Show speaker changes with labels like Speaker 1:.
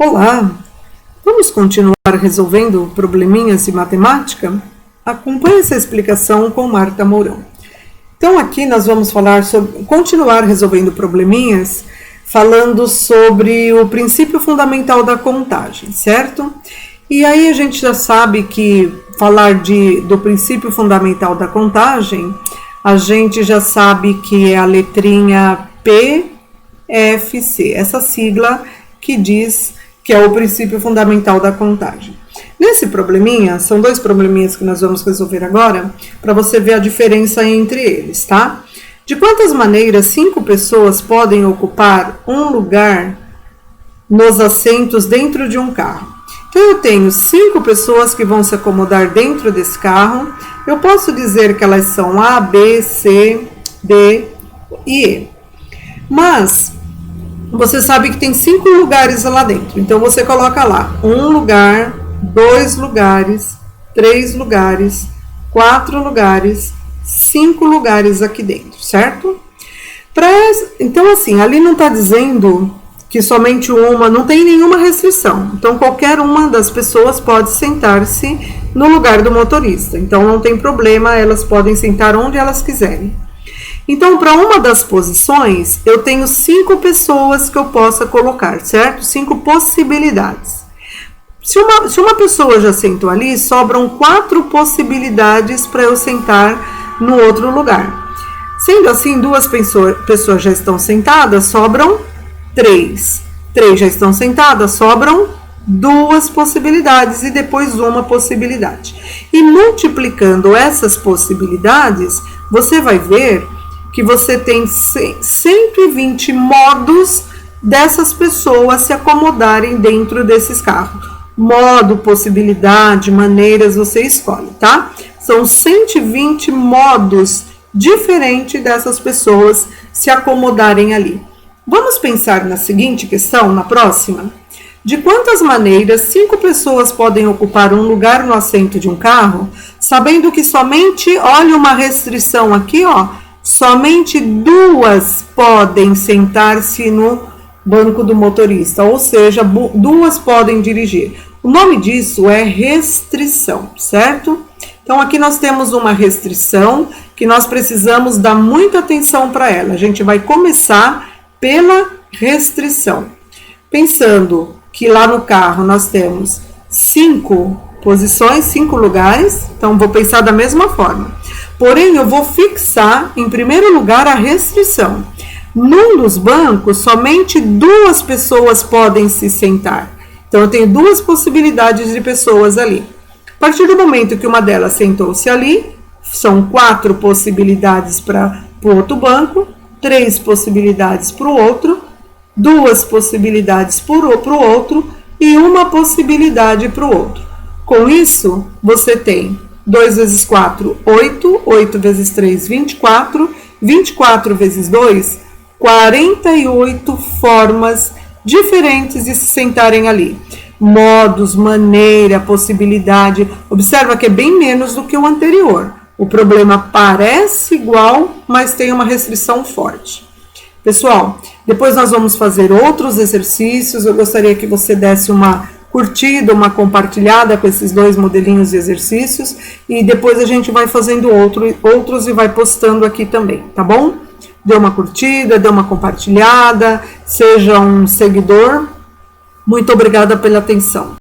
Speaker 1: Olá, vamos continuar resolvendo probleminhas de matemática? Acompanhe essa explicação com Marta Mourão. Então aqui nós vamos continuar resolvendo probleminhas, falando sobre o princípio fundamental da contagem, certo? E aí a gente já sabe que falar do princípio fundamental da contagem, a gente já sabe que é a letrinha PFC, essa sigla que diz que é o princípio fundamental da contagem. Nesse probleminha, são dois probleminhas que nós vamos resolver agora, para você ver a diferença entre eles, tá? De quantas maneiras 5 pessoas podem ocupar um lugar nos assentos dentro de um carro? Então, eu tenho 5 pessoas que vão se acomodar dentro desse carro. Eu posso dizer que elas são A, B, C, D e E. Mas você sabe que tem 5 lugares lá dentro. Então, você coloca lá 1 lugar, 2 lugares, 3 lugares, 4 lugares, 5 lugares aqui dentro, certo? Então, assim, ali não está dizendo que somente uma, não tem nenhuma restrição. Então, qualquer uma das pessoas pode sentar-se no lugar do motorista. Então, não tem problema, elas podem sentar onde elas quiserem. Então, para uma das posições, eu tenho 5 pessoas que eu possa colocar, certo? 5 possibilidades. Se uma pessoa já sentou ali, sobram 4 possibilidades para eu sentar no outro lugar. Sendo assim, 2 pessoas já estão sentadas, sobram 3. 3 já estão sentadas, sobram 2 possibilidades e depois uma possibilidade. E multiplicando essas possibilidades, você vai ver que você tem 120 modos dessas pessoas se acomodarem dentro desses carros. Modo, possibilidade, maneiras, você escolhe, tá? São 120 modos diferentes dessas pessoas se acomodarem ali. Vamos pensar na seguinte questão, na próxima? De quantas maneiras 5 pessoas podem ocupar um lugar no assento de um carro, sabendo que somente, olha uma restrição aqui, ó, somente 2 podem sentar-se no banco do motorista, ou seja, 2 podem dirigir. O nome disso é restrição, certo? Então, aqui nós temos uma restrição que nós precisamos dar muita atenção para ela. A gente vai começar pela restrição. Pensando que lá no carro nós temos 5 posições, 5 lugares, então vou pensar da mesma forma. Porém, eu vou fixar, em primeiro lugar, a restrição. Num dos bancos, somente 2 pessoas podem se sentar. Então, eu tenho 2 possibilidades de pessoas ali. A partir do momento que uma delas sentou-se ali, são 4 possibilidades para o outro banco, 3 possibilidades para o outro, 2 possibilidades para o outro e uma possibilidade para o outro. Com isso, você tem 2 vezes 4, 8, 8 vezes 3, 24, 24 vezes 2, 48 formas diferentes de se sentarem ali. Modos, maneira, possibilidade. Observa que é bem menos do que o anterior. O problema parece igual, mas tem uma restrição forte. Pessoal, depois nós vamos fazer outros exercícios. Eu gostaria que você desse uma curtida, uma compartilhada com esses 2 modelinhos de exercícios e depois a gente vai fazendo outros e vai postando aqui também, tá bom? Dê uma curtida, dê uma compartilhada, seja um seguidor. Muito obrigada pela atenção.